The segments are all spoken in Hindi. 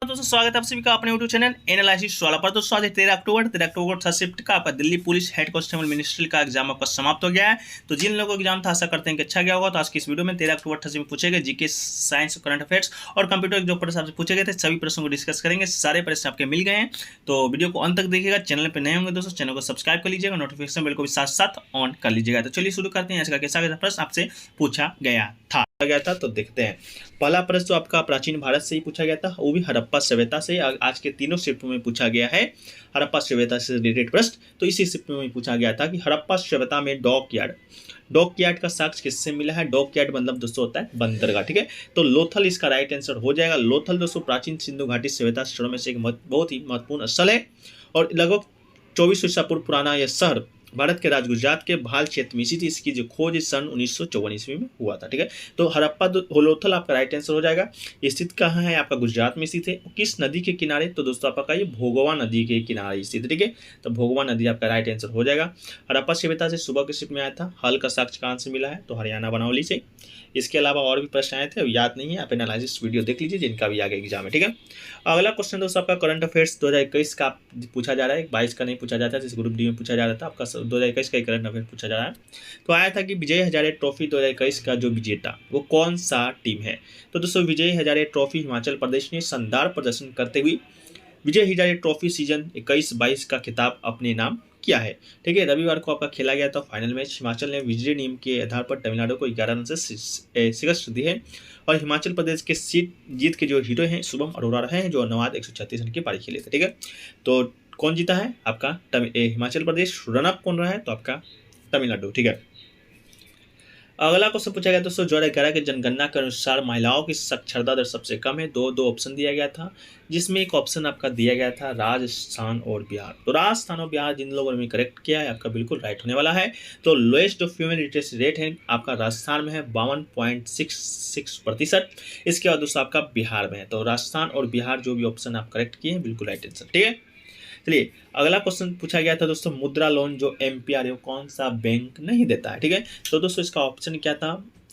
दोस्तों स्वागत है आप सभी का अपने यूट्यूब चैनल एनालिसिस वाला पर। दोस्तों आज 13 अक्टूबर थर्ड शिफ्ट का आपका Delhi police head constable ministry का एग्जाम आपका समाप्त हो गया है। तो जिन लोगों को एग्जाम था आशा करते हैं कि अच्छा गया होगा। तो आज की इस वीडियो में 13 अक्टूबर थर्ड में पूछे गए जीके, साइंस, करंट अफेयर्स और कंप्यूटर के जो प्रश्न आपसे पूछे गए थे सभी प्रश्नों को डिस्कस करेंगे। सारे प्रश्न आपके मिल गए हैं तो वीडियो को अंत तक देखिएगा। चैनल पर नए होंगे दोस्तों चैनल को सब्सक्राइब कर लीजिएगा, नोटिफिकेशन बेल को भी साथ साथ ऑन कर लीजिएगा। तो चलिए शुरू करते हैं। आज का कैसा प्रश्न आपसे पूछा गया था तो देखते हैं। पहला प्रश्न तो आपका प्राचीन भारत से ही पूछा गया था, वो भी हड़प्पा सभ्यता से। आज के तीनों शिफ्ट में पूछा गया है हड़प्पा सभ्यता से रिलेटेड प्रश्न। तो इसी शिफ्ट में पूछा गया था कि हड़प्पा सभ्यता में डॉक यार्ड का साक्ष्य किससे मिला है। डॉक यार्ड मतलब दोस्तों होता है बंदरगाह, ठीक है। तो लोथल इसका राइट आंसर हो जाएगा। लोथल दोस्तों प्राचीन सिंधु घाटी सभ्यता स्थलों में से एक बहुत ही महत्वपूर्ण स्थल है और लगभग 2400 ईसा पूर्व पुराना यह शहर भारत के राज्य गुजरात के भाल क्षेत्र में स्थित। इसकी जो खोज सन 1954 ईस्वी में हुआ था, ठीक है। तो हड़प्पा होलोथल आपका राइट आंसर हो जाएगा। स्थित कहाँ है, आपका गुजरात में स्थित है। किस नदी के किनारे, तो दोस्तों आपका ये भोगवा नदी के किनारे स्थित, ठीक है। तो भोगवा नदी आपका राइट आंसर हो जाएगा। हड़प्पा सभ्यता से सुबह के शिफ्ट में आया था। हल का साक्ष्य कहाँ से मिला है, तो हरियाणा बनावली से। इसके अलावा और भी प्रश्न आए थे, अब याद नहीं है, आप एनालिसिस वीडियो देख लीजिए जिनका भी आगे एग्जाम है, ठीक है। अगला क्वेश्चन दोस्तों आपका करंट अफेयर्स 2021 का पूछा जा रहा है। 22 का नहीं पूछा जाता है, जिस ग्रुप डी में पूछा जा रहा था। आपका 2021 का करंट अफेयर पूछा जा रहा है। तो आया था कि विजय हजारे ट्रॉफी 2021 का जो विजेता वो कौन सा टीम है। तो दोस्तों विजय हजारे ट्रॉफी हिमाचल प्रदेश ने शानदार प्रदर्शन करते हुए विजय हजारे ट्रॉफी सीजन 21-22 का खिताब अपने नाम किया है, ठीक है। रविवार को आपका खेला गया था फाइनल मैच। हिमाचल ने विजय नियम के आधार पर तमिलनाडु को 11 रन से शिकस्त दी है और हिमाचल प्रदेश के जीत के जो हीरो हैं शुभम अरोड़ा रहे हैं, जो नवाद 136 रन की पारी खेले थे, ठीक है। तो कौन जीता है, आपका हिमाचल प्रदेश। रनअप कौन रहा है, तो आपका तमिलनाडु, ठीक है। अगला क्वेश्चन पूछा गया दोस्तों 2011 के जनगणना के अनुसार महिलाओं की साक्षरता दर सबसे कम है। दो ऑप्शन दिया गया था, जिसमें एक ऑप्शन आपका दिया गया था राजस्थान और बिहार। तो राजस्थान और बिहार जिन लोगों ने करेक्ट किया है आपका बिल्कुल राइट होने वाला है। तो लोएस्ट जो फीमेल लिटरेसी रेट है आपका राजस्थान में है 52.66%। इसके बाद दोस्तों आपका बिहार में है। तो राजस्थान और बिहार जो भी ऑप्शन आप करेक्ट किए हैं बिल्कुल राइट आंसर, ठीक है। चलिए अगला क्वेश्चन पूछा गया था दोस्तों मुद्रा लोन जो एमपीआर है वो कौन सा बैंक नहीं देता है, ठीक है। तो दोस्तों इसका ऑप्शन क्या था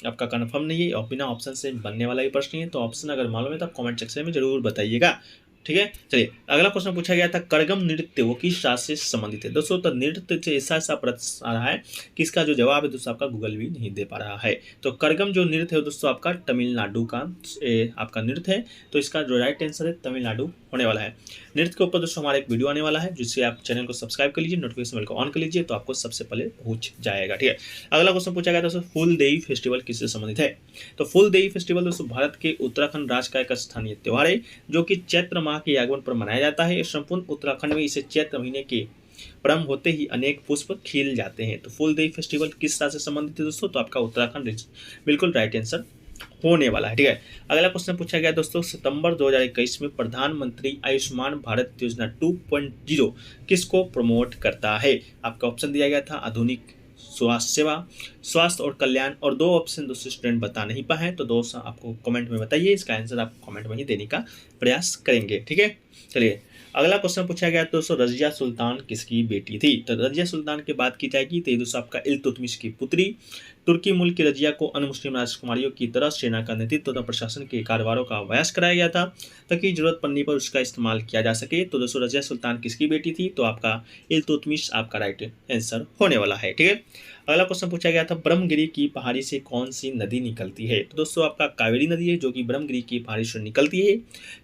आपका कंफर्म नहीं है और बिना ऑप्शन से बनने वाला ही प्रश्न नहीं है। तो ऑप्शन अगर मालूम है तो आप कमेंट सेक्शन में जरूर बताइएगा, ठीक है। चलिए अगला क्वेश्चन पूछा गया था करगम नृत्य वो किस राज्य से संबंधित है। दोस्तों तो नृत्य से ऐसा प्रश्न आ रहा है कि इसका जो जवाब है दोस्तों आपका गूगल भी नहीं दे पा रहा है। तो करगम जो नृत्य है दोस्तों आपका तमिलनाडु का आपका नृत्य है। तो इसका जो राइट आंसर है तमिलनाडु होने वाला है। नृत्य के ऊपर दोस्तों हमारा एक वीडियो आने वाला है, जिससे आप चैनल को सब्सक्राइब कर लीजिए, नोटिफिकेशन बेल को ऑन कर लीजिए, तो आपको सबसे पहले पहुंच जाएगा, ठीक है। अगला क्वेश्चन पूछा गया दोस्तों फूलदेई फेस्टिवल किससे संबंधित है। तो फूलदेई फेस्टिवल दोस्तों भारत के उत्तराखंड राज्य का एक स्थानीय त्योहार है जो कि चैत्र माह के आगमन पर मनाया जाता है। संपूर्ण उत्तराखंड में इसे चैत्र महीने के प्रारंभ होते ही अनेक पुष्प खिल जाते हैं। तो फूलदेई फेस्टिवल किस राज्य से संबंधित है दोस्तों, तो आपका उत्तराखंड बिल्कुल राइट आंसर होने वाला है, ठीक है। अगला क्वेश्चन पूछा गया दोस्तों सितंबर 2021 में प्रधानमंत्री आयुष्मान भारत योजना 2.0 किसको प्रमोट करता है। आपका ऑप्शन दिया गया था आधुनिक स्वास्थ्य सेवा, स्वास्थ्य और कल्याण, और दो ऑप्शन दोस्तों स्टूडेंट बता नहीं पाए हैं। तो दोस्तों आपको कमेंट में बताइए, इसका आंसर आप कमेंट में ही देने का प्रयास करेंगे, ठीक है। चलिए अगला क्वेश्चन पूछा गया दोस्तों रजिया सुल्तान किसकी बेटी थी। तो रजिया सुल्तान की बात की जाएगी तो ये दोस्तों आपका इल्तुतमिश की पुत्री। तुर्की मुल्क की रजिया को अन्य मुस्लिम राजकुमारियों की तरह सेना का नेतृत्व तथा प्रशासन के कार्यभारों का अभ्यास कराया गया था ताकि जरूरत पड़ने पर उसका इस्तेमाल किया जा सके। तो दोस्तों रजिया सुल्तान किसकी बेटी थी, तो आपका इल्तुतमिश आपका राइट आंसर होने वाला है, ठीक है। अगला क्वेश्चन पूछा गया था ब्रह्मगिरी की पहाड़ी से कौन सी नदी निकलती है। तो दोस्तों आपका कावेरी नदी है जो कि ब्रह्मगिरी की पहाड़ी से निकलती है।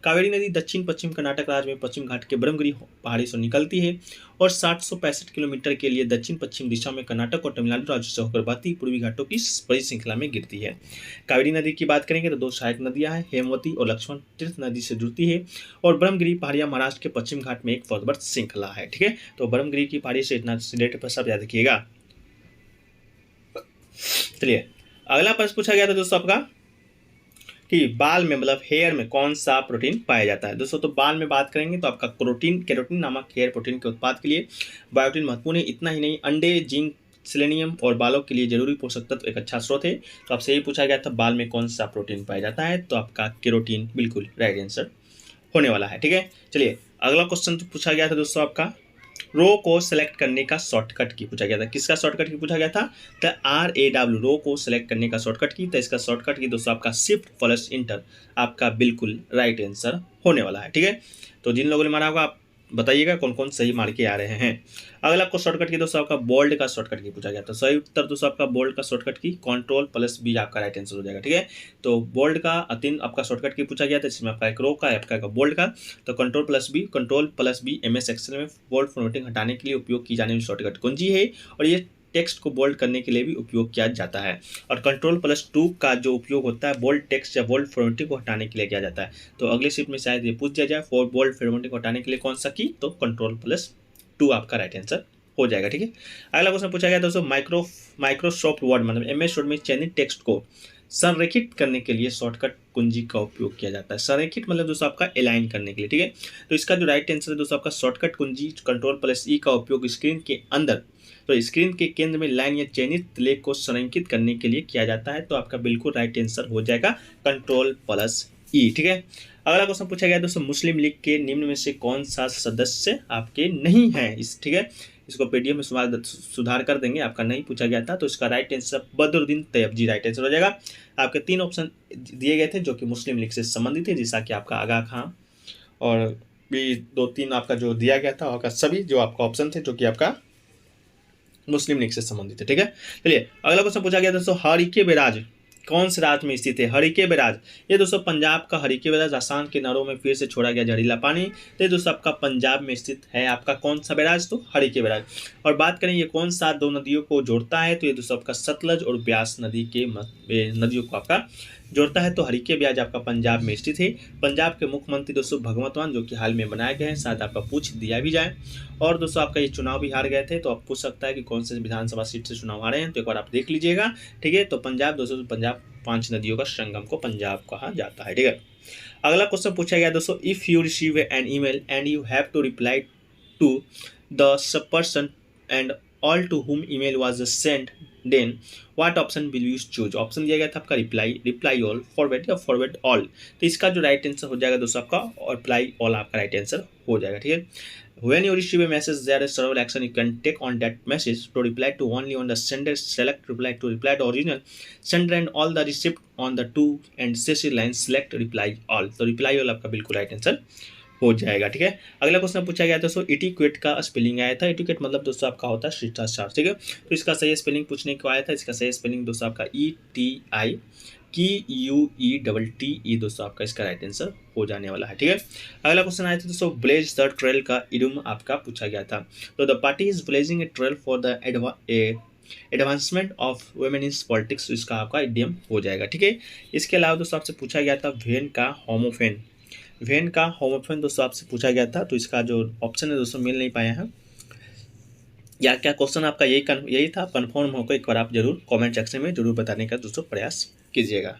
कावेरी नदी दक्षिण पश्चिम कर्नाटक राज्य में पश्चिम घाट के ब्रह्मगिरी पहाड़ी से निकलती है और 765 किलोमीटर के लिए दक्षिण पश्चिम दिशा में कर्नाटक और तमिलनाडु राज्यों से होकर बहती पूर्वी घाटों की बड़ी श्रृंखला में गिरती है। कावेरी नदी की बात करेंगे तो दो सहायक नदियां हैं, हेमवती और लक्ष्मण तीर्थ नदी से जुड़ती है और ब्रह्मगिरी पहाड़ियां महाराष्ट्र के पश्चिम घाट में एक बहुत बड़ी श्रृंखला है, ठीक है। तो ब्रह्मगिरी की पहाड़ी से इतना रिलेटेड सब याद रखिएगा। चलिए अगला प्रश्न पूछा गया था दोस्तों आपका कि बाल में मतलब हेयर में कौन सा प्रोटीन पाया जाता है। दोस्तों तो बाल में बात करेंगे तो आपका कैरोटीन नामक हेयर प्रोटीन के उत्पाद के लिए बायोटीन महत्वपूर्ण है। इतना ही नहीं अंडे, जिंक, सेलेनियम और बालों के लिए जरूरी पोषक तत्व एक अच्छा स्रोत है। तो आपसे यही पूछा गया था बाल में कौन सा प्रोटीन पाया जाता है, तो आपका केरोटीन बिल्कुल राइट आंसर होने वाला है, ठीक है। चलिए अगला क्वेश्चन पूछा गया था दोस्तों आपका रो को सेलेक्ट करने का शॉर्टकट की पूछा गया था। किसका शॉर्टकट की पूछा गया था? तो RAW, रो को सेलेक्ट करने का शॉर्टकट की। तो इसका शॉर्टकट की दोस्तों आपका शिफ्ट प्लस इंटर आपका बिल्कुल राइट आंसर होने वाला है। ठीक है, तो जिन लोगों ने मारा होगा आप बताइएगा कौन कौन सही मार के आ रहे हैं। अगला आपको शॉर्टकट की दोस्तों आपका बोल्ड का शॉर्टकट की पूछा गया था। सही उत्तर दोस्तों आपका बोल्ड का शॉर्टकट की Ctrl+B आपका राइट आंसर हो जाएगा। ठीक है, तो बोल्ड का 3 आपका शॉर्टकट की पूछा गया था, इसमें आपका एक रो का, आपका बोल्ड का। तो Ctrl+B MS एक्सेल में बोल्ड फॉर्मेटिंग हटाने के लिए उपयोग की जाने वाली शॉर्टकट कुंजी है, और ये टेक्स्ट को बोल्ड करने के लिए भी उपयोग किया जाता है। और Ctrl+2 का जो उपयोग होता है बोल्ड टेक्स्ट या बोल्ड फॉर्मेटिंग को हटाने के लिए किया जाता है। तो अगले शिफ्ट में शायद ये पूछ दिया जाए, फॉर बोल्ड फॉर्मेटिंग को हटाने के लिए कौन सा की, तो Ctrl+2 आपका राइट आंसर हो जाएगा। ठीक है, अगला क्वेश्चन पूछा गया दोस्तों, माइक्रोसॉफ्ट वर्ड मतलब MS वर्ड में चयनित टेक्स्ट को संरेखित करने के लिए शॉर्टकट कुंजी का उपयोग किया जाता है। संरेखित मतलब दोस्तों आपका अलाइन करने के लिए। ठीक है, तो इसका जो राइट आंसर है दोस्तों आपका शॉर्टकट कुंजी Ctrl+E का उपयोग स्क्रीन के अंदर, तो स्क्रीन के केंद्र में लाइन या चयनित लेख को संरेखित करने के लिए किया जाता है। तो आपका बिल्कुल राइट आंसर हो जाएगा Ctrl+E। ठीक है, अगला क्वेश्चन पूछा गया दोस्तों, मुस्लिम लीग के निम्न में से कौन सा सदस्य आपके नहीं है? ठीक है, इसको PDF में सुधार कर देंगे, आपका नहीं पूछा गया था। तो इसका राइट आंसर बदरुद्दीन तैयब जी राइट आंसर हो जाएगा। आपके 3 ऑप्शन दिए गए थे जो कि मुस्लिम लीग से संबंधित है, जैसा कि आपका आगा खां और भी 2-3 आपका जो दिया गया था, और सभी जो आपका ऑप्शन थे जो कि आपका मुस्लिम लीग से संबंधित है। ठीक है, चलिए अगला क्वेश्चन पूछा गया दोस्तों, हरिके बैराज कौन से राज्य में स्थित है? हरिके बैराज ये दोस्तों पंजाब का हरिके बैराज आसाम के नहरों में फिर से छोड़ा गया जहरीला पानी। तो ये दोस्तों आपका पंजाब में स्थित है आपका कौन सा बैराज? तो हरिके बैराज। और बात करें ये कौन सा 2 नदियों को जोड़ता है? तो ये दोस्तों आपका सतलज और ब्यास नदी के नदियों को आपका जोड़ता है। तो हरिके बैराज आपका पंजाब में स्थित है। पंजाब के मुख्यमंत्री दोस्तों भगवंत मान जो कि हाल में बनाए गए हैं, शायद आपका पूछ दिया भी जाए। और दोस्तों आपका ये चुनाव भी हार गए थे, तो आप पूछ सकता है कि कौन से विधानसभा सीट से चुनाव हारे हैं, तो एक बार आप देख लीजिएगा। ठीक है, तो पंजाब दोस्तों, पंजाब 5 नदियों का संगम को पंजाब कहा जाता है। ठीक है, अगला क्वेश्चन पूछा गया दोस्तों, if you receive an email and you have to reply to the person and all to whom email was sent, then what option will you choose? Option दिया गया था आपका रिप्लाई ऑल, फॉरवर्ड या फॉरवर्ड ऑल। तो इसका जो राइट आंसर हो जाएगा दोस्तों आपका रिप्लाई ऑल आपका राइट आंसर हो जाएगा। ठीक है, when you receive a message there is several action you can take on that message. To reply to only on the sender, select reply to original sender and all the receipt on the to and CC line, select reply all. तो reply all आपका बिल्कुल राइट आंसर हो जाएगा। ठीक है, अगला क्वेश्चन पूछा गया दोस्तों, इटिक्वेट का स्पेलिंग आया था। इटिक्वेट मतलब दोस्तों आपका होता है शिष्टाचार। ठीक है, तो इसका सही स्पेलिंग पूछने को आया था। इसका सही स्पेलिंग दोस्तों आपका ETIQUETTE दोस्तों आपका इसका राइट आंसर हो जाने वाला है। ठीक है, अगला क्वेश्चन आया था दोस्तों, ब्लेज द ट्रेल का इडियम आपका पूछा गया था। तो the party is blazing A trail for the advancement of women in politics, इसका आपका इडियम हो जाएगा। ठीक है, इसके अलावा दोस्तों आपसे पूछा गया था वेन का होमोफेन दोस्तों आपसे पूछा गया था। तो इसका जो ऑप्शन है दोस्तों मिल नहीं पाया है, या क्या क्वेश्चन आपका यही था? कंफर्म होकर एक बार आप जरूर कमेंट सेक्शन में जरूर बताने का दोस्तों प्रयास कीजिएगा।